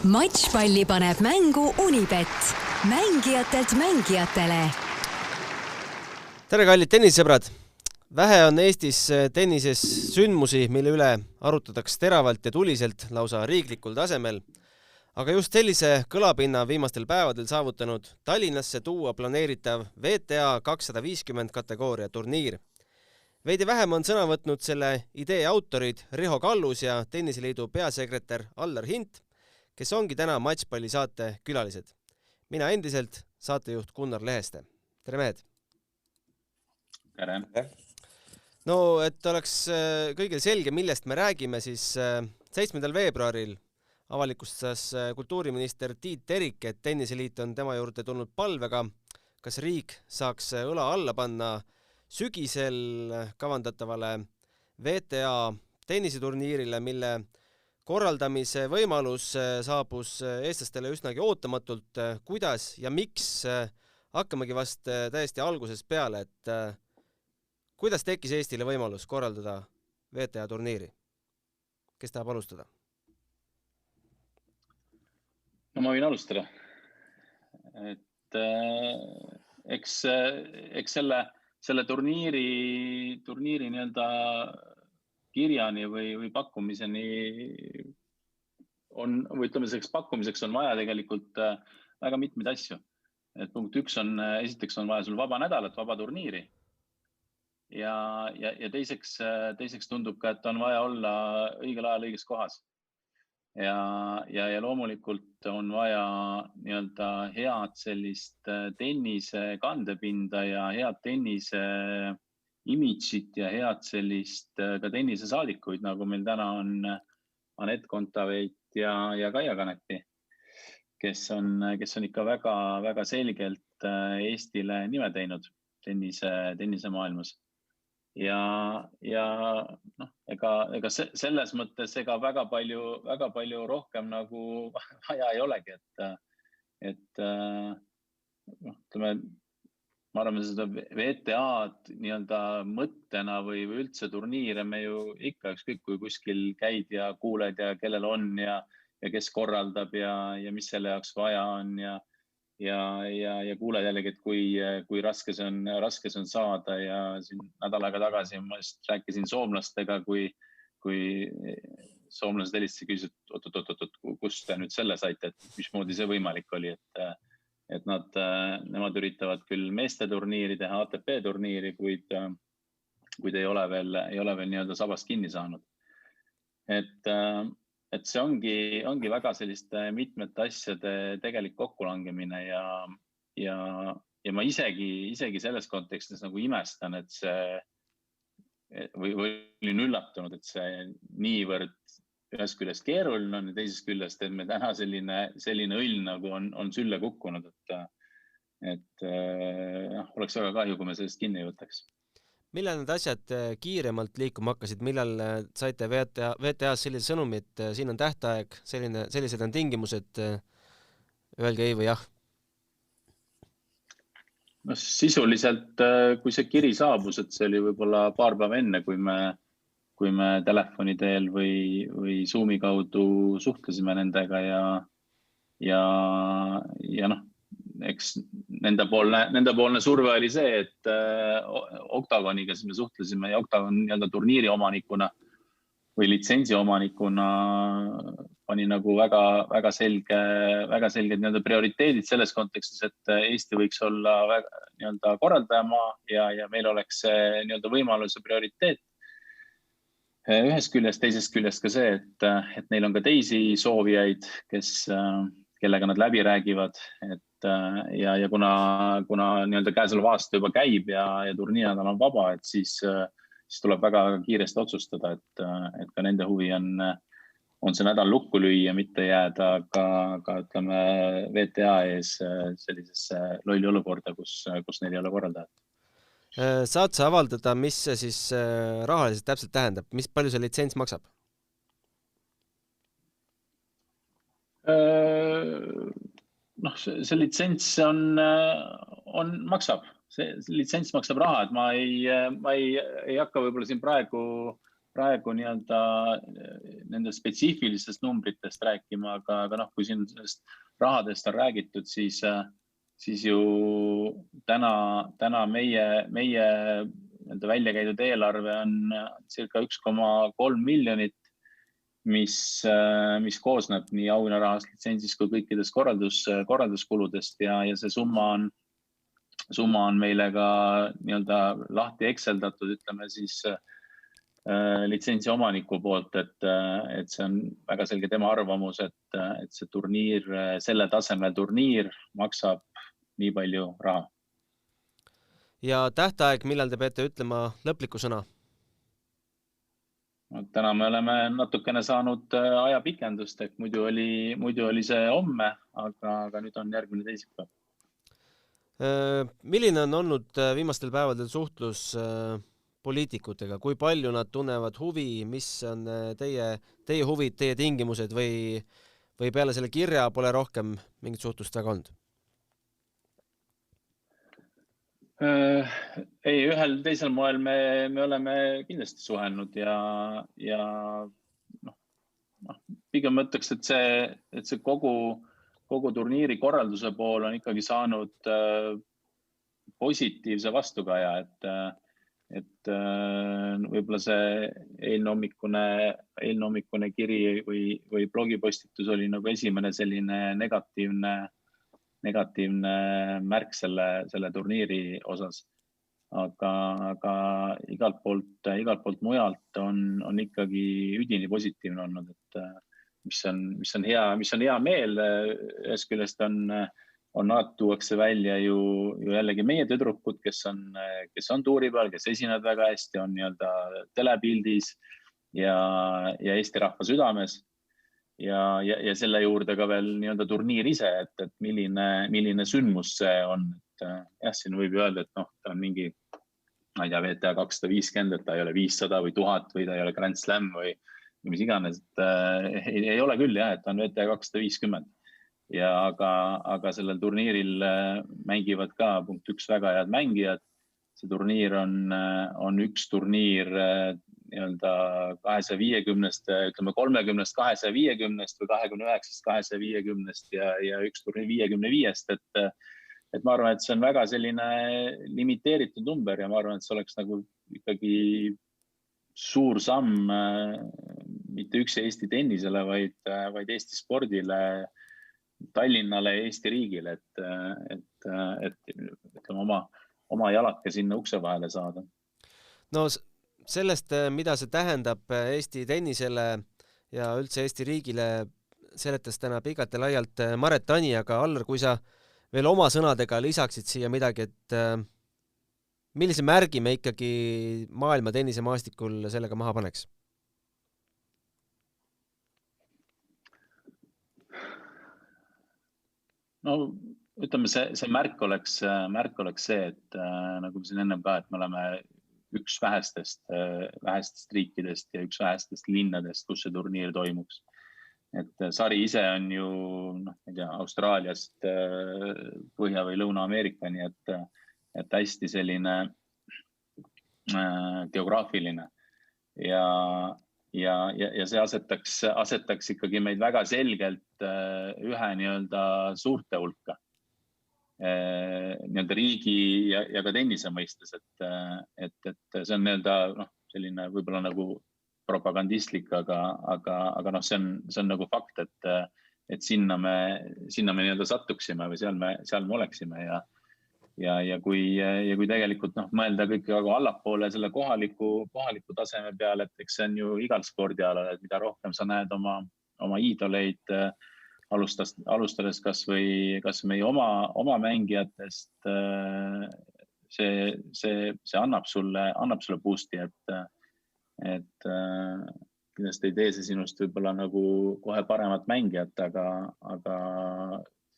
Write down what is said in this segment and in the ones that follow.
Matšpalli paneb mängu Unibet. Mängijatelt mängijatele. Tere kallid tennisesõbrad! Vähe on Eestis tennises sündmusi, mille üle arutatakse teravalt ja tuliselt lausa riiklikul tasemel. Aga just sellise kõlapinna viimastel päevadel saavutanud Tallinnasse tuua planeeritav VTA 250 kategooria turniir. Veidi vähem on sõna võtnud selle idee autorid Riho Kallus ja Tenniseliidu peasekretär Allar Hint, kes ongi täna Matšpalli saate külalised. Mina endiselt saatejuht Gunnar Leheste. Tere mehed! Tere! No, et oleks kõigil selge, millest me räägime, siis 7. veebruaril avalikustas kultuuriminister Tiit Terik, et Tenniseliit on tema juurde tulnud palvega, kas riik saaks õla alla panna sügisel kavandatavale VTA tenniseturniirile, mille korraldamise võimalus saabus eestlastele üsnagi ootamatult. Kuidas ja miks hakkamegi vast täiesti algusest peale, et kuidas tekkis Eestile võimalus korraldada VTA turniiri? Kes tahab alustada? No ma võin alustada. Et eks selle turniiri nii-öelda kirjani või pakkumiseni või ütleme selleks pakkumiseks on vaja tegelikult väga mitmeid asju. Et punkt 1 on, esiteks on vaja sul vaba nädalat, vaba turniiri. Ja teiseks tundub ka, et on vaja olla õigel ajal õiges kohas. Ja loomulikult on vaja nii-öelda head sellist tennise kandepinda ja head tennise imidžit ja head sellist ka tennise saadikuid, nagu meil täna on Anett Kontaveit ja Kaia Kanepi, kes on ikka väga, väga selgelt Eestile nime teinud tennise maailmas. Ja ega selles mõttes väga palju rohkem nagu vaja ei olegi, et ütleme, ma arvan, seda VTA-d nii-öelda mõttena või üldse turniire me ju ikka ükskõik kui kuskil käid ja kuuled ja kellel on ja kes korraldab ja mis selle jaoks vaja on ja kuuled jällegi, et kui raske see on saada ja siin nädal aega tagasi ma just rääkisin soomlastega, kui soomlased helistasid ja küsisid, kust te nüüd selle saite, et mismoodi see võimalik oli, et nemad üritavad küll meeste turniiri teha, ATP turniiri, kuid ei ole veel nii-öelda sabast kinni saanud. Et see ongi väga selliste mitmete asjade tegelik kokkulangemine ja ma isegi selles kontekstis nagu imestan, et või olin üllatunud, et see niivõrd ühest küljest keeruline on ja teisest küljest, et me täna selline õll nagu on sülle kukkunud, et oleks väga kahju, kui me sellest kinni ei võtaks. Millal need asjad kiiremalt liikuma hakkasid? Millal saite VTA-s sellise sõnumi, et siin on tähtaeg, sellised on tingimused, öelge ei või jah? No sisuliselt, kui see kiri saabus, et see oli võib-olla paar päeva enne, kui me telefoni teel või Zoomi kaudu suhtlesime nendega ja eks nendepoolne surve oli see, et Octagoniga me suhtlesime ja Octagon nii-öelda turniiri omanikuna või litsentsi omanikuna pani nagu väga selged nii-öelda prioriteedid selles kontekstis, et Eesti võiks olla nii-öelda korraldajamaa ja meil oleks nii-öelda võimaluse prioriteet. Ühest küljest, teisest küljest ka see, et neil on ka teisi soovijaid, kellega nad läbi räägivad, ja kuna nii-öelda käesoleva aasta juba käib ja turniirinädal on vaba, et siis tuleb väga kiiresti otsustada, et ka nende huvi on see nädal lukku lüüa, mitte jääda ka ütleme VTA ees sellisesse lolli olukorda, kus neil ei ole korraldajat. Saad sa avaldada, mis see siis rahaliselt täpselt tähendab? Mis palju see litsents maksab? See litsents maksab. See litsents maksab raha, et ma ei hakka võib-olla siin praegu praegu nii-öelda nende spetsiifilistest numbritest rääkima, aga noh, kui siin sellest rahadest on räägitud, siis ju täna meie nii-öelda välja käidud eelarve on circa 1,3 miljonit, mis koosneb nii auhinnarahast, litsentsist kui kõikidest korralduskuludest ja see summa on meile ka nii-öelda lahti ekseldatud, ütleme siis litsentsi omaniku poolt, et see on väga selge tema arvamus, et see turniir, selle tasemel turniir maksab nii palju raha. Ja tähtaeg, millal te peate ütlema lõpliku sõna? Täna me oleme natukene saanud ajapikendust, et muidu oli see homme, aga nüüd on järgmine teisipäev. Milline on olnud viimastel päevadel suhtlus poliitikutega? Kui palju nad tunnevad huvi, mis on teie huvid, teie tingimused või peale selle kirja pole rohkem mingit suhtlust väga olnud? Ei, ühel teisel moel me oleme kindlasti suhelnud ja pigem mõtleks, et see kogu turniiri korralduse pool on ikkagi saanud positiivse vastukaja, et võib-olla see eelhommikune kiri või blogipostitus oli nagu esimene selline negatiivne märk selle turniiri osas. Aga igalt poolt mujalt on ikkagi üdini positiivne olnud, et mis on hea meel. Ühest küljest alati tuuakse välja ju jällegi meie tüdrukud, kes on tuuri peal, kes esinevad väga hästi, on nii-öelda telepildis ja Eesti rahva südames. Ja selle juurde ka veel nii-öelda turniir ise, et milline sündmus see on. Jah, siin võib öelda, et ta on mingi, ma ei tea, VTA 250, et ta ei ole 500 või 1000 või ta ei ole Grand Slam või mis iganes. Ei ole küll jah, et ta on VTA 250. Aga sellel turniiril mängivad ka punkt 1 väga head mängijad. See turniir on üks turniir nii-öelda 250-st, ütleme 30-st 250-st või 29-st 250-st ja üks turniir 55-st, et ma arvan, et see on väga selline limiteeritud number ja ma arvan, et see oleks nagu ikkagi suur samm mitte üksi Eesti tennisele, vaid Eesti spordile, Tallinnale ja Eesti riigile, et ütleme oma jalake sinna ukse vahele saada. No sellest, mida see tähendab Eesti tennisele ja üldse Eesti riigile, seletas täna pikalt ja laialt Maret Tani, aga Allar, kui sa veel oma sõnadega lisaksid siia midagi, et millise märgi me ikkagi maailma tennisemaastikul sellega maha paneks? No ütleme, see märk oleks see, et nagu me siin ennem ka, et me oleme üks vähestest riikidest ja üks vähestest linnadest, kus see turniir toimuks. Et sari ise on ju Austraaliast Põhja- või Lõuna-Ameerikani, et hästi selline geograafiline ja see asetaks ikkagi meid väga selgelt ühe nii-öelda suurte hulka. Nii-öelda riigi ja ka tennise mõistes, et see on nii-öelda selline võib-olla nagu propagandistlik, aga see on nagu fakt, et sinna me nii-öelda sattuksime või seal me oleksime ja kui tegelikult mõelda kõik allapoole selle kohaliku taseme peale, et eks see on ju igal spordialal, et mida rohkem sa näed oma iidoleid, alustades kas või meie oma mängijatest, see annab sulle boost'i, et kindlasti ei tee see sinust võib-olla nagu kohe paremat mängijat, aga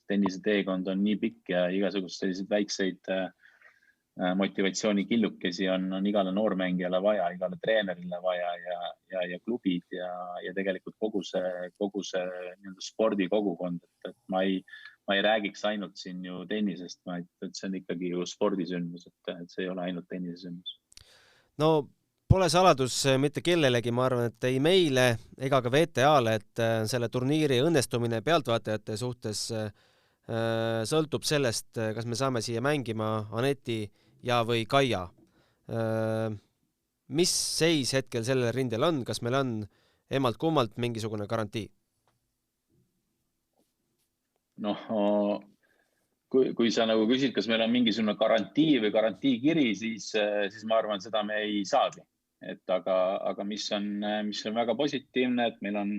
tennise teekond on nii pikk ja igasugust selliseid väikseid motivatsioonikillukesi on igale noormängijale vaja, igale treenerile vaja ja klubid ja tegelikult kogu see spordikogukond, et ma ei räägiks ainult siin ju tennisest, vaid see on ikkagi ju spordisündmus, et see ei ole ainult tennisesündmus. No pole saladus mitte kellelegi, ma arvan, et ei meile ega ka VTA-le, et selle turniiri õnnestumine pealtvaatajate suhtes sõltub sellest, kas me saame siia mängima Aneti ja või Kaia. Mis seis hetkel sellel rindel on? Kas meil on emalt kummalt mingisugune garantii? Kui sa nagu küsid, kas meil on mingisugune garantii või garantiikiri, siis ma arvan, seda me ei saagi. Aga mis on väga positiivne, et meil on,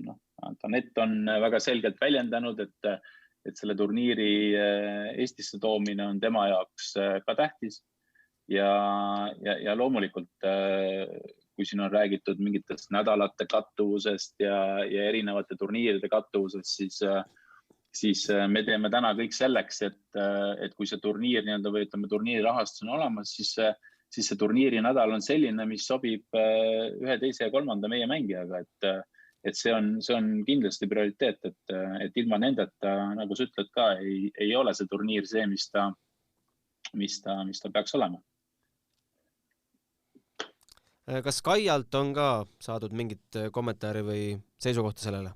Anett on väga selgelt väljendanud, et selle turniiri Eestisse toomine on tema jaoks ka tähtis. Ja loomulikult, kui siin on räägitud mingitest nädalate kattuvusest ja erinevate turniiride kattuvusest, siis me teeme täna kõik selleks, et kui see turniir või ütleme turniiri rahastus on olemas, siis see turniiri nädal on selline, mis sobib ühe, teise ja kolmanda meie mängijaga, et see on kindlasti prioriteet, et ilma nendeta, nagu sa ütled ka, ei ole see turniir see, mis ta peaks olema. Kas Kaialt on ka saadud mingit kommentaari või seisukohta sellele?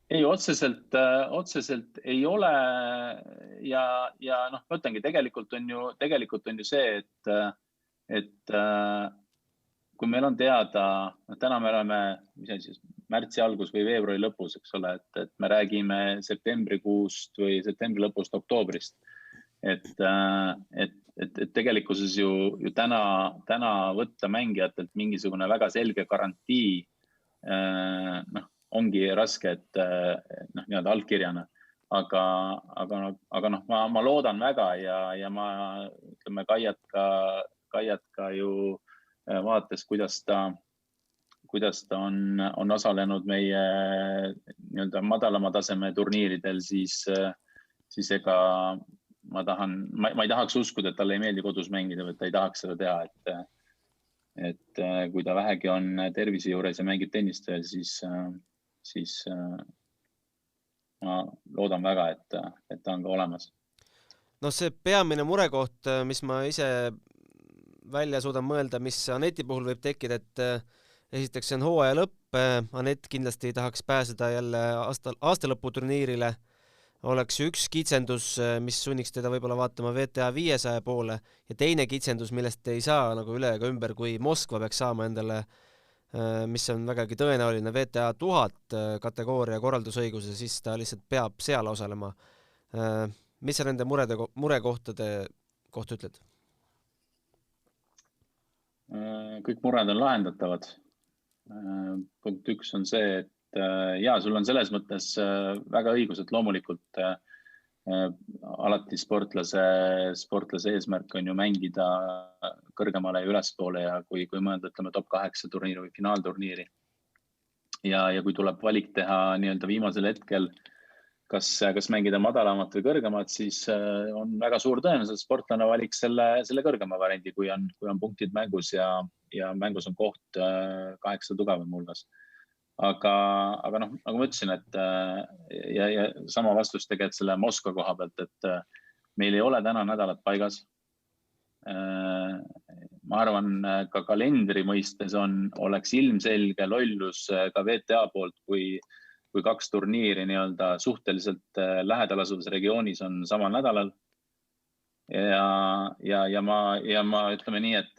Ei, otseselt ei ole ja ma ütlengi, tegelikult on ju see, et kui meil on teada, täna me oleme märtsi algus või veebruari lõpus, eks ole, et me räägime septembrikuust või septembri lõpust oktoobrist. Et tegelikkuses ju täna võtta mängijatelt mingisugune väga selge garantii ongi raske, et nii-öelda allkirjana. Aga ma loodan väga ja ma ütleme Kaiat ka ju vaates, kuidas ta on osalenud meie nii-öelda madalama taseme turniiridel, siis ega ma ei tahaks uskuda, et talle ei meeldi kodus mängida, või ta ei tahaks seda teha, et kui ta vähegi on tervise juures ja mängib tennist veel, siis ma loodan väga, et ta on ka olemas. No see peamine murekoht, mis ma ise välja suudan mõelda, mis Aneti puhul võib tekkida, et esiteks see on hooaja lõpp, Anett kindlasti tahaks pääseda jälle aastalõputurniirile, oleks üks kitsendus, mis sunniks teda võib-olla vaatama VTA 500 poole ja teine kitsendus, millest ei saa nagu üle ega ümber, kui Moskva peaks saama endale, mis on vägagi tõenäoline VTA 1000 kategooria korraldusõiguse, siis ta lihtsalt peab seal osalema. Mis sa nende murekohtade kohta ütled? Kõik mured on lahendatavad. Punkt üks on see, et sul on selles mõttes väga õigus, et loomulikult alati sportlase eesmärk on ju mängida kõrgemale ja ülespoole ja kui mõelda, ütleme top 8 turniiri või finaalturniiri. Ja kui tuleb valik teha nii-öelda viimasel hetkel, kas mängida madalamat või kõrgemat, siis on väga suur tõenäosus, et sportlane valiks selle kõrgema variandi, kui on punktid mängus ja mängus on koht 8 tugevam hulgas. Aga nagu ma ütlesin, et ja sama vastus tegelikult selle Moskva koha pealt, et meil ei ole täna nädalat paigas. Ma arvan, ka kalendri mõistes oleks ilmselge lollus ka VTA poolt, kui 2 turniiri nii-öelda suhteliselt lähedal asuvas regioonis on samal nädalal. Ja ma ütleme nii, et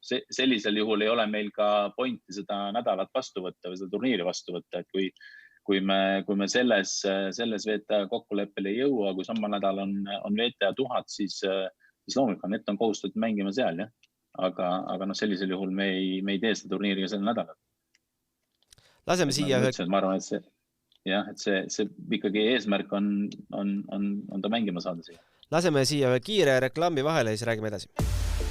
sellisel juhul ei ole meil ka pointi seda nädalat vastu võtta või seda turniiri vastu võtta, et kui me selles VTA kokkuleppele ei jõua, kui samal nädal on VTA 1000, siis loomulikult Anett on kohustatud mängima seal, jah. Aga sellisel juhul me ei tee seda turniiri ka sel nädalal. Laseme siia ma arvan, et see ikkagi eesmärk on ta mängima saada siia. Laseme siia kiire reklaami vahele ja siis räägime edasi.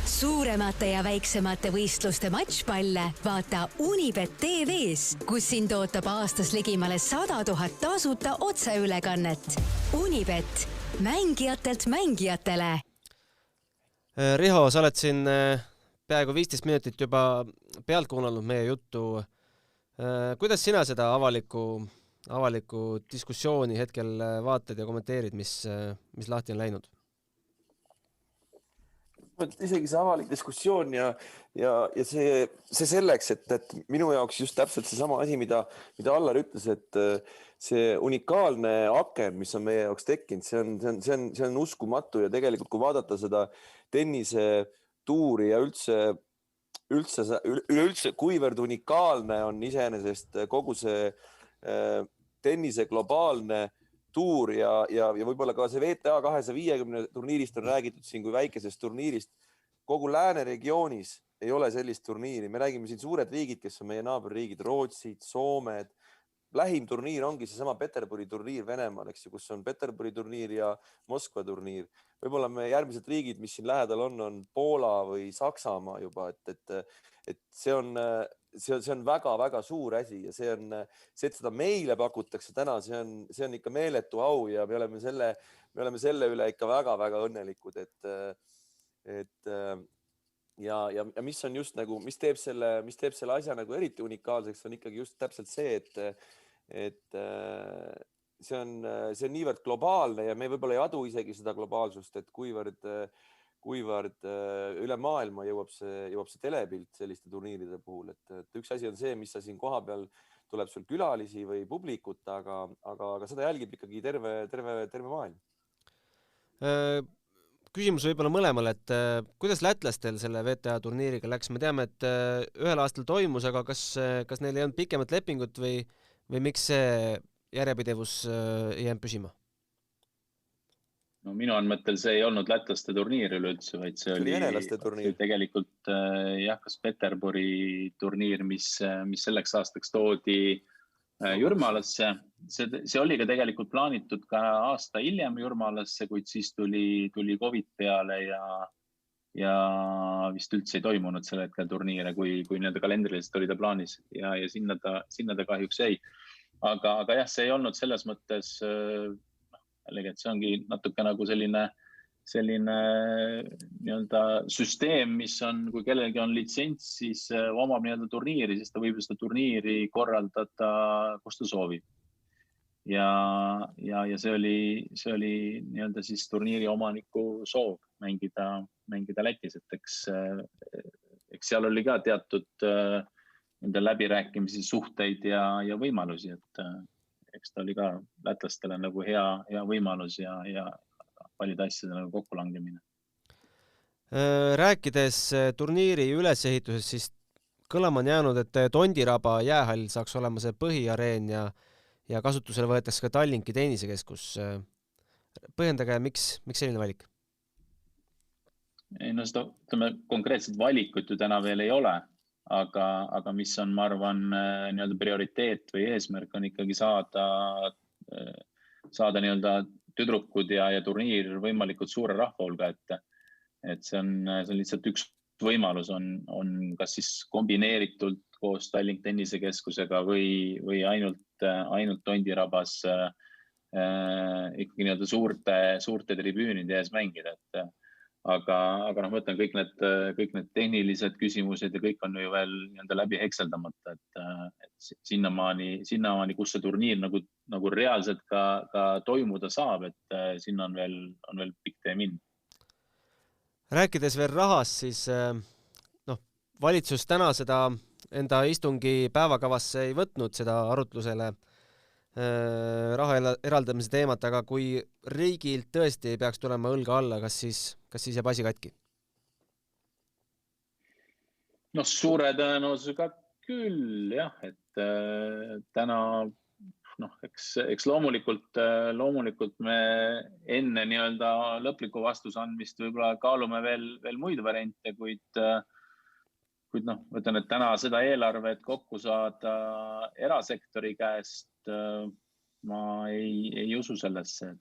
Suuremate ja väiksemate võistluste matšpalle vaata Unibet TV-s, kus sind ootab aastas ligimale 100 000 tasuta otseülekannet. Unibet, mängijatelt mängijatele. Riho, sa oled siin peaaegu 15 minutit juba pealt kuulanud meie juttu. Kuidas sina seda avalikku diskussiooni hetkel vaatad ja kommenteerid, mis lahti on läinud? isegi see avalik diskussioon ja see selleks, et minu jaoks just täpselt seesama asi, mida Allar ütles, et see unikaalne aken, mis on meie jaoks tekkinud, see on uskumatu ja tegelikult, kui vaadata seda tennise tuuri ja üleüldse, kuivõrd unikaalne on iseenesest kogu see tennise globaalne tuur ja võib-olla ka see WTA 250 turniirist on räägitud siin kui väikesest turniirist. Kogu lääne regioonis ei ole sellist turniiri. Me räägime siin suured riigid, kes on meie naaberriigid, Rootsid, Soomed. Lähim turniir ongi seesama Peterburi turniir Venemaal, eks ju, kus on Peterburi turniir ja Moskva turniir. Võib-olla me järgmised riigid, mis siin lähedal on Poola või Saksamaa juba, et see on väga-väga suur asi ja see, et seda meile pakutakse täna, see on ikka meeletu au ja me oleme selle üle ikka väga-väga õnnelikud, ja mis on just nagu, mis teeb selle asja nagu eriti unikaalseks, on ikkagi just täpselt see, et see on niivõrd globaalne ja me võib-olla ei adu isegi seda globaalsust, et kuivõrd üle maailma jõuab see telepilt selliste turniiride puhul, et üks asi on see, mis sa siin koha peal tuleb sul külalisi või publikut, aga seda jälgib ikkagi terve maailm. Küsimus võib-olla mõlemale, et kuidas lätlastel selle WTA turniiriga läks? Me teame, et ühel aastal toimus, aga kas neil ei olnud pikemat lepingut või miks see järjepidevus ei jäänud püsima? No minu andmetel see ei olnud lätlaste turniir üleüldse, vaid see oli tegelikult kas Peterburi turniir, mis selleks aastaks toodi Jurmalasse. See oli ka tegelikult plaanitud ka aasta hiljem Jurmalasse, kuid siis tuli COVID peale ja vist üldse ei toimunud selle hetkel turniire, kui nii-öelda kalendriliselt oli ta plaanis ja sinna ta kahjuks jäi. Aga jah, see ei olnud selles mõttes, et see ongi natuke nagu selline nii-öelda süsteem, mis on, kui kellelgi on litsents, siis omab nii-öelda turniiri, siis ta võib seda turniiri korraldada, kus ta soovib. Ja see oli nii-öelda siis turniiri omaniku soov mängida Lätis, et eks seal oli ka teatud nende läbirääkimisi, suhteid ja võimalusi, et eks ta oli ka lätlastele nagu hea võimalus ja paljude asjade nagu kokkulangemine. Rääkides turniiri ülesehitusest, siis kõlama on jäänud, et Tondiraba jäähall saaks olema see põhiareen ja kasutusele võetakse ka Tallinki tennisekeskus. Põhjendage, miks selline valik? No seda konkreetset valikut ju täna veel ei ole, aga mis on, ma arvan, nii-öelda prioriteet või eesmärk on ikkagi saada nii-öelda tüdrukud ja turniir võimalikult suure rahva hulga, et see on lihtsalt üks võimalus on kas siis kombineeritult koos Tallink tennisekeskusega või ainult Tondirabas ikkagi nii-öelda suurte tribüünide ees mängida, aga ma ütlen, kõik need tehnilised küsimused ja kõik on ju veel nii-öelda läbi hekseldamata, et sinnamaani, kus see turniir nagu reaalselt ka toimuda saab, et sinna on veel pikk tee minna. Rääkides veel rahast, siis valitsus täna seda enda istungi päevakavasse ei võtnud seda arutlusele raha eraldamise teemat, aga kui riigilt tõesti ei peaks tulema õlga alla, kas siis jääb asi katki? No suure tõenäosusega küll, jah, et täna eks loomulikult me enne nii-öelda lõpliku vastuse andmist võib-olla kaalume veel muid variante, kuid ütlen, et täna seda eelarvet kokku saada erasektori käest ma ei usu sellesse,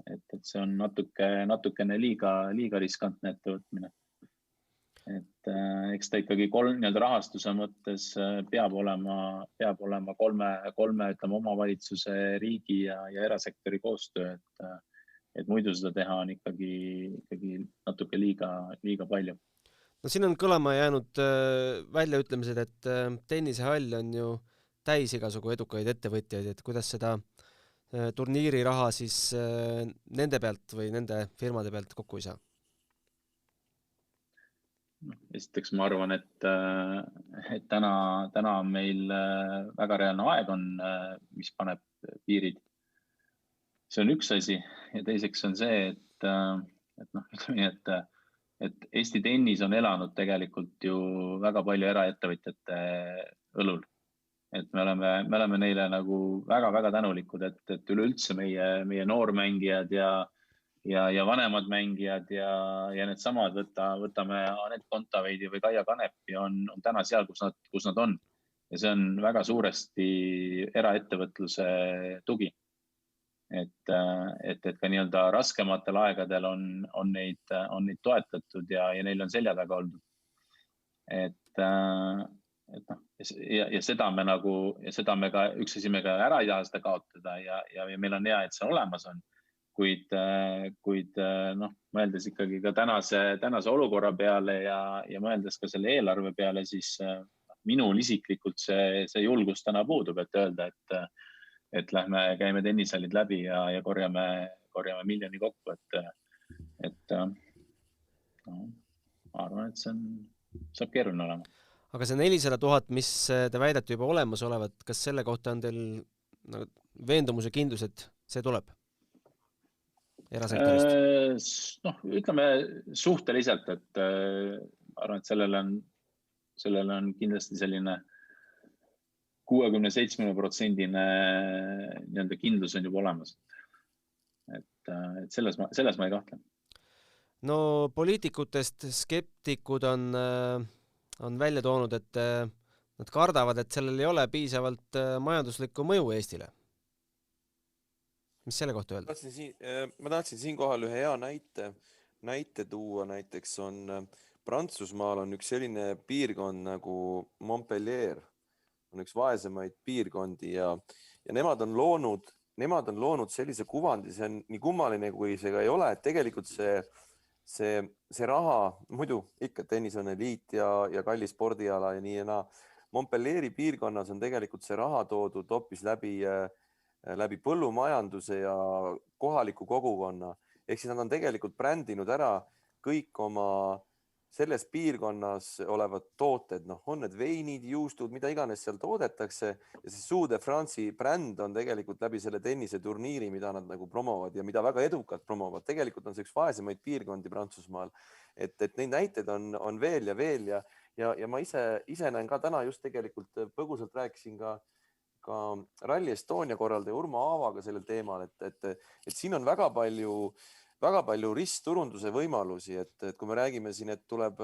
et see on natukene liiga riskantne ettevõtmine. Et eks ta ikkagi nii-öelda rahastuse mõttes peab olema kolme omavalitsuse, riigi ja erasektori koostöö, et muidu seda teha on ikkagi natuke liiga palju. No siin on kõlama jäänud väljaütlemised, et tennisehall on ju täis igasugu edukaid ettevõtjaid, et kuidas seda turniiri raha siis nende pealt või nende firmade pealt kokku ei saa? esiteks ma arvan, et täna on meil väga reaalne aeg on, mis paneb piirid. See on üks asi ja teiseks on see, et Eesti tennis on elanud tegelikult ju väga palju eraettevõtjate õlul. Et me oleme neile nagu väga-väga tänulikud, et üleüldse meie noormängijad ja vanemad mängijad ja needsamad võtame Anett Kontaveidi või Kaia Kanepi on täna seal, kus nad on. Ja see on väga suuresti eraettevõtluse tugi. Et ka nii-öelda raskematel aegadel on neid toetatud ja neil on selja taga oldud. Ja seda me ka üks asi me ka ära ei taha seda kaotada ja meil on hea, et see olemas on. Kuid mõeldes ikkagi ka tänase olukorra peale ja mõeldes ka selle eelarve peale, siis minul isiklikult see julgus täna puudub, et öelda, et käime tennisallid läbi ja korjame miljoni kokku, ma arvan, et saab keeruline olema. Aga see 400 000, mis te väidate juba olemas olevat, kas selle kohta on teil veendumuse kindlus, et see tuleb erasektorist? Ütleme suhteliselt, et ma arvan, et sellele on kindlasti selline 60-70% nii-öelda kindlus on juba olemas. Et selles ma ei kahtle. No poliitikutest skeptikud on välja toonud, et nad kardavad, et sellel ei ole piisavalt majanduslikku mõju Eestile. Mis selle kohta öelda? Ma tahtsin siinkohal ühe hea näite tuua. Näiteks on Prantsusmaal on üks selline piirkond nagu Montpellier. On üks vaesemaid piirkondi ja nemad on loonud sellise kuvandi, see on nii kummaline, kui see ka ei ole, et tegelikult see raha, muidu ikka tennis on eliit ja kalli spordiala ja nii ja naa. Montpellieri piirkonnas on tegelikult see raha toodud hoopis läbi põllumajanduse ja kohaliku kogukonna. Ehk siis nad on tegelikult brändinud ära kõik oma selles piirkonnas olevad tooted, on need veinid, juustud, mida iganes seal toodetakse ja see Sous de France'i bränd on tegelikult läbi selle tenniseturniiri, mida nad nagu promovad ja mida väga edukalt promovad. Tegelikult on see üks vaesemaid piirkondi Prantsusmaal, et neid näiteid on veel ja ma ise näen ka täna just tegelikult põgusalt rääkisin ka Rally Estonia korraldaja Urmo Aavaga sellel teemal, et siin on väga palju ristturunduse võimalusi, et kui me räägime siin, et tuleb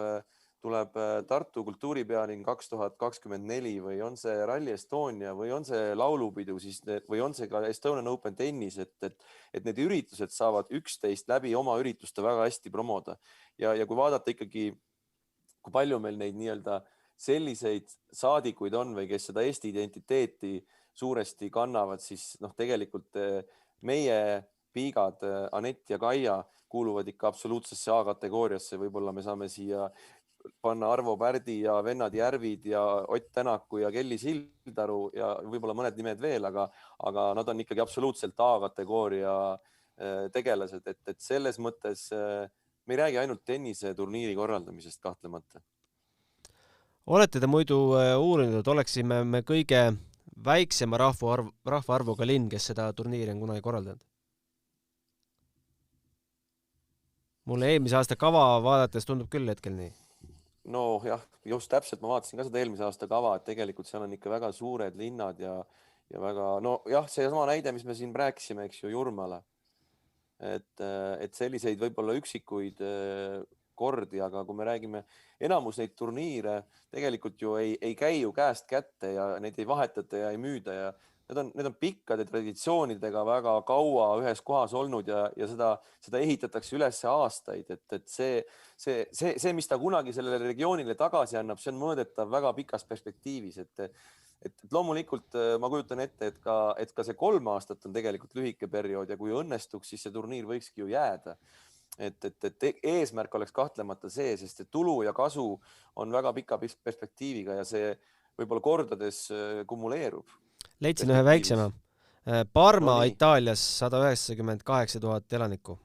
Tartu kultuuripealinn 2024 või on see Rally Estonia või on see laulupidu või on see ka Estonian Open tennis, et need üritused saavad üksteist läbi oma ürituste väga hästi promoda. Ja kui vaadata ikkagi, kui palju meil neid nii-öelda selliseid saadikuid on või kes seda Eesti identiteeti suuresti kannavad, siis tegelikult meie piigad, Anett ja Kaia kuuluvad ikka absoluutsesse A-kategooriasse. Võib-olla me saame siia panna Arvo Pärdi ja vennad Järvid ja Ott Tänaku ja Kelly Sildaru ja võib-olla mõned nimed veel, aga nad on ikkagi absoluutselt A-kategooria tegelased. Et selles mõttes me ei räägi ainult tenniseturniiri korraldamisest kahtlemata. Olete te muidu uurinud, et oleksime me kõige väiksema rahvaarvuga linn, kes seda turniiri on kunagi korraldanud? Mulle eelmise aasta kava vaadates tundub küll hetkel nii. No jah, just täpselt ma vaatasin ka seda eelmise aasta kava, et tegelikult seal on ikka väga suured linnad ja väga, see sama näide, mis me siin rääkisime, eks ju, Jurmala. Et selliseid võib-olla üksikuid kordi, aga kui me räägime enamus neid turniire, tegelikult ju ei käi ju käest kätte ja neid ei vahetata ja ei müüda ja need on pikkade traditsioonidega väga kaua ühes kohas olnud ja seda ehitatakse üles aastaid, et see, mis ta kunagi sellele regioonile tagasi annab, see on mõõdetav väga pikas perspektiivis, et loomulikult ma kujutan ette, et ka see 3 aastat on tegelikult lühike periood ja kui õnnestuks, siis see turniir võikski ju jääda. Et eesmärk oleks kahtlemata see, sest tulu ja kasu on väga pika perspektiiviga ja see võib-olla kordades kumuleerub. Leidsin ühe väiksema. Parma Itaalias 198 000 elanikku.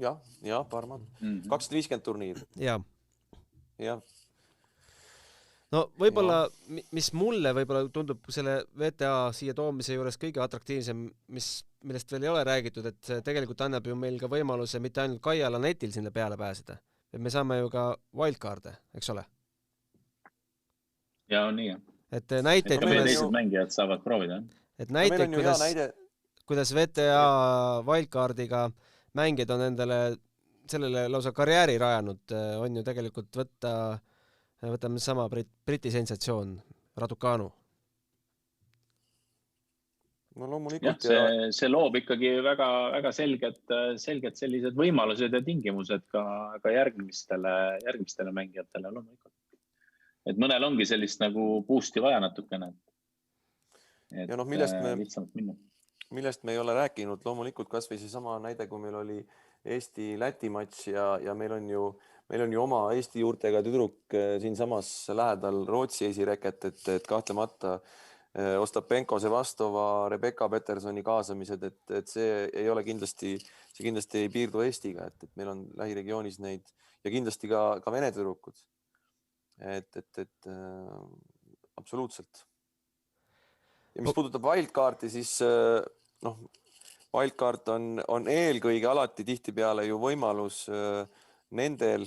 Ja Parma. 250 turniir. Ja. jah. No võib-olla, mis mulle võib-olla tundub selle VTA siia toomise juures kõige atraktiivsem, millest veel ei ole räägitud, et see tegelikult annab ju meil ka võimaluse mitte ainult Kaiala netil sinna peale pääseda, et me saame ju ka wildcard'e, eks ole? Ja on nii, jah. Et näiteid, meie teised mängijad saavad proovida. Et näiteid, kuidas VTA wildcardiga mängijad on endale sellele lausa karjääri rajanud, on ju tegelikult võtame sama Briti sensatsioon, Raducanu. No loomulikult. See loob ikkagi väga, väga selged sellised võimalused ja tingimused ka järgmistele mängijatele loomulikult. Et mõnel ongi sellist nagu boost'i vaja natukene. Ja noh, millest me ei ole rääkinud, loomulikult kas või see sama näide, kui meil oli Eesti-Läti matš ja meil on ju oma Eesti juurtega tüdruk siin samas lähedal Rootsi esireket, et kahtlemata Ostapenko, Sevastova, Rebecca Petersoni kaasamised, et see ei ole kindlasti ei piirdu Eestiga, et meil on lähiregioonis neid ja kindlasti ka Vene tüdrukud. Et absoluutselt. Ja mis puudutab wildcardi, siis wildcard on eelkõige alati tihtipeale ju võimalus nendel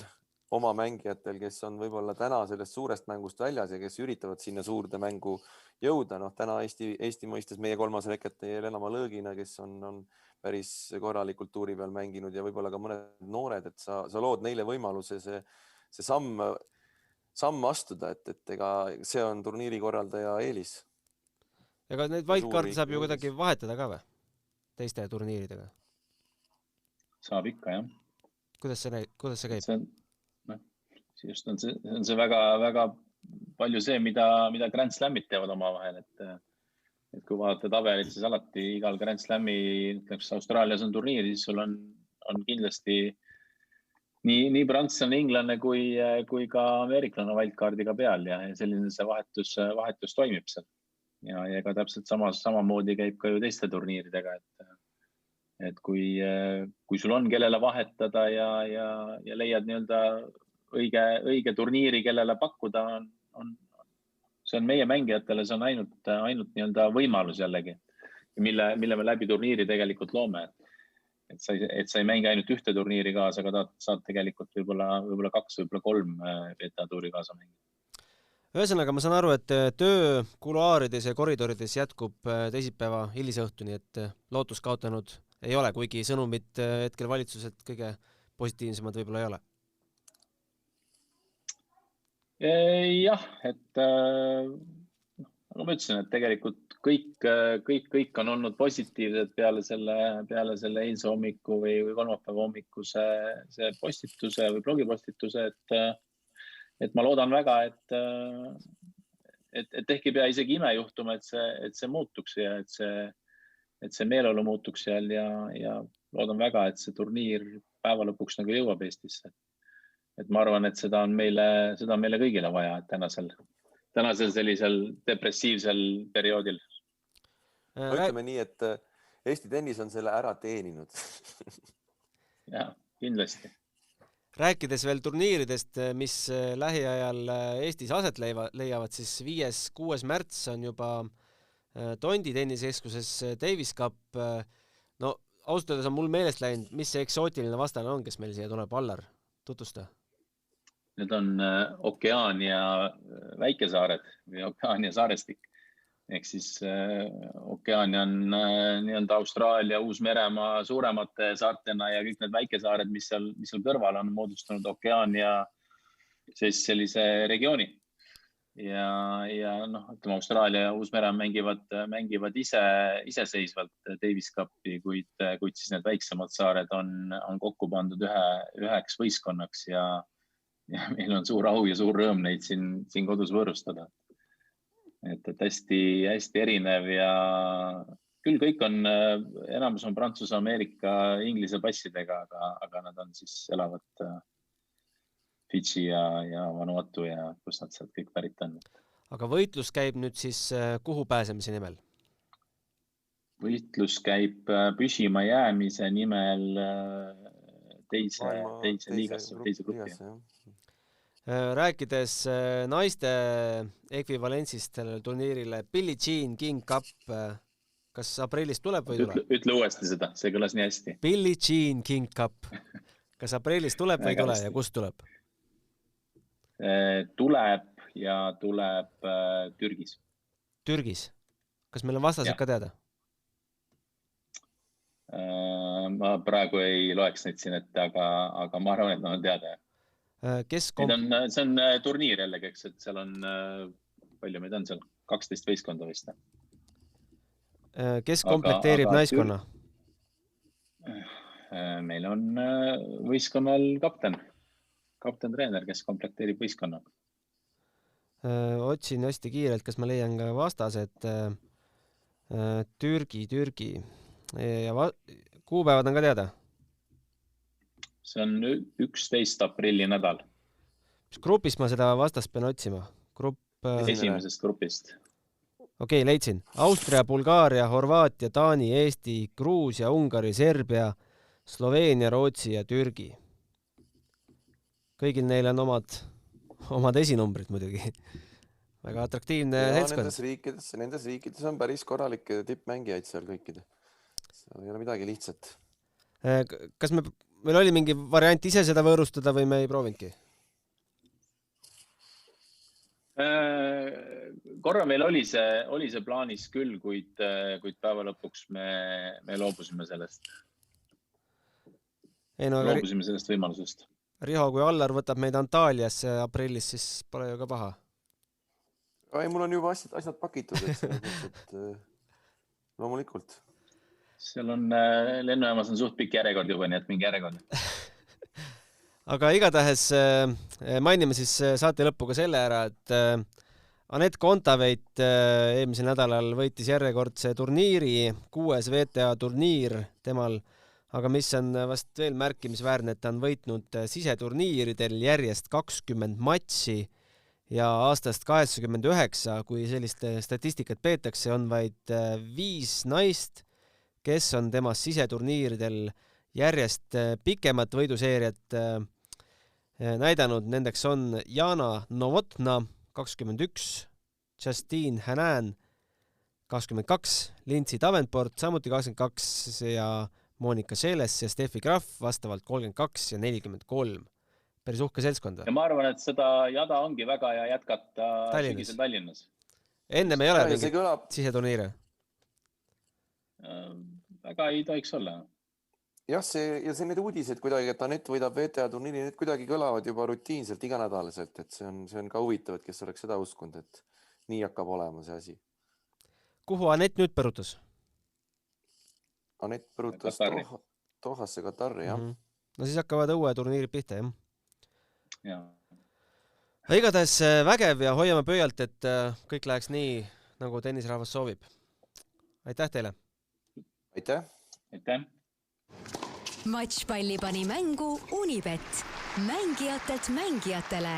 oma mängijatel, kes on võib-olla täna sellest suurest mängust väljas ja kes üritavad sinna suurde mängu jõuda. Täna Eesti mõistes meie kolmas reket Jelena Malõgina, kes on päris korralikult tuuri peal mänginud ja võib-olla ka mõned noored, et sa lood neile võimaluse see samm astuda, et ega see on turniiri korraldaja eelis. Ega neid wildcardi saab ju kuidagi vahetada ka või? Teiste turniiridega? Saab ikka, jah. Kuidas see käib? See on see väga, väga palju see, mida Grand Slamid teevad oma vahel, et kui vaadata tabelit, siis alati igal Grand Slami, Austraalias on turniir, siis sul on kindlasti nii prantslane, inglane kui ka ameeriklane wildcardiga peal ja selline see vahetus toimib seal. Ja ka täpselt samamoodi käib ka ju teiste turniiridega, et kui sul on kellele vahetada ja leiad nii-öelda õige turniiri, kellele pakkuda, see on meie mängijatele, see on ainult nii-öelda võimalus jällegi, mille me läbi turniiri tegelikult loome. Et sa ei mängi ainult ühte turniiri kaasa, aga saad tegelikult võib-olla 2, võib-olla 3 VTA tuuri kaasa mängida. Ühesõnaga, ma saan aru, et töö kuluaarides ja koridorides jätkub teisipäeva hilisõhtuni, et lootus kaotanud ei ole, kuigi sõnumid hetkel valitsuselt kõige positiivsemad võib-olla ei ole. Jah, et ma ütlesin, et tegelikult kõik on olnud positiivsed peale selle eilse hommiku või kolmapäeva hommiku see postituse või blogipostituse, et ma loodan väga, et ehk ei pea isegi ime juhtuma, et see muutuks ja et see meeleolu muutuks seal ja loodan väga, et see turniir päeva lõpuks nagu jõuab Eestisse. Et ma arvan, et seda on meile kõigile vaja, et tänasel sellisel depressiivsel perioodil. Ütleme nii, et Eesti tennis on selle ära teeninud. Ja, kindlasti. Rääkides veel turniiridest, mis lähiajal Eestis aset leiavad, siis 5.–6. märts on juba Tondi tennisekeskuses Davis Cup. No ausalt öeldes on mul meelest läinud, mis see eksootiline vastane on, kes meil siia tuleb, Allar, tutvusta. Need on Okeaania väikesaared või Okeaania saarestik. Ehk siis Okeaania on nii-öelda Austraalia, Uus-Meremaa suuremate saartena ja kõik need väikesaared, mis seal kõrval on moodustanud Okeaania sellise regiooni. Ja ütleme, Austraalia ja Uus-Mere mängivad iseseisvalt Davis Cupi, kuid siis need väiksemad saared on kokku pandud üheks võistkonnaks ja meil on suur au ja suur rõõm neid siin kodus võõrustada. Et hästi erinev ja küll kõik enamus on Prantsuse, Ameerika, Inglise passidega, aga nad on siis elavad Fidži ja Vanuatu ja kus nad sealt kõik pärit on. Aga võitlus käib nüüd siis kuhu pääsemise nimel? Võitlus käib püsima jäämise nimel teise liigasse, teise gruppi. Rääkides naiste ekvivalentsist sellele turniirile, Billie Jean King Cup, kas aprillis tuleb või ei tule? Ütle uuesti seda, see kõlas nii hästi. Billie Jean King Cup. Kas aprillis tuleb või ei tule ja kust tuleb? Tuleb ja tuleb Türgis. Türgis? Kas meil on vastased ka teada? Ma praegu ei loeks neid siin ette, aga ma arvan, et nad on teada. See on turniir jällegi, eks, et seal on, palju meid on seal? 12 võistkonda vist. Kes komplekteerib naiskonna? Meil on võistkonnal kapten-treener, kes komplekteerib võistkonna. Otsin hästi kiirelt, kas ma leian ka vastased. Türgi. Ja kuupäevad on ka teada? See on 11. aprilli nädal. Mis grupist ma seda vastast pean otsima? Esimesest grupist. Okei, leidsin. Austria, Bulgaaria, Horvaatia, Taani, Eesti, Gruusia, Ungari, Serbia, Sloveenia, Rootsi ja Türgi. Kõigil neil on omad esinumbrid muidugi. Väga atraktiivne seltskond. Nendes riikides on päris korralikke tippmängijaid seal kõikide. Seal ei ole midagi lihtsat. Kas meil oli mingi variant ise seda võõrustada või me ei proovinudki? Korra meil oli see plaanis küll, kuid päeva lõpuks me loobusime sellest. Loobusime sellest võimalusest. Riho, kui Allar võtab meid Antaaliasse aprillis, siis pole ju ka paha. Ei, mul on juba asjad pakitud, et loomulikult. Seal on lennujaamas on suht pikk järjekord juba, nii et mingi järjekord. Aga igatahes mainime siis saate lõppu ka selle ära, et Anett Kontaveit eelmisel nädalal võitis järjekordse turniiri, 6. VTA turniir temal, aga mis on vast veel märkimisväärne, et ta on võitnud siseturniiridel järjest 20 matši ja aastast 89, kui sellist statistikat peetakse, on vaid 5 naist, kes on temast siseturniiridel järjest pikemat võiduseeriat näidanud. Nendeks on Jana Novotna 21, Justine Hanan 22, Lindsay Davenport samuti 22 ja Monika Seles ja Steffi Graf vastavalt 32 ja 43. Päris uhke seltskond. Ja ma arvan, et seda jada ongi väga ja jätkata sügisel Tallinnas. Enne me ei ole mingit siseturniire. Väga ei tohiks olla. Jah, see need uudised kuidagi, et Anett võidab VTA turniiri, need kuidagi kõlavad juba rutiinselt iganädalaselt, et see on ka huvitav, et kes oleks seda uskund, et nii hakkab olema see asi. Kuhu Anett nüüd põrutas? Anett põrutas Dohasse Katari, jah. No siis hakkavad õue turniiri pihta, jah? Jah. Igatahes vägev ja hoiame pöialt, et kõik läheks nii, nagu tennisrahvas soovib. Aitäh teile! Aitäh! Aitäh! Matšpalli pani mängu Unibet. Mängijatelt mängijatele.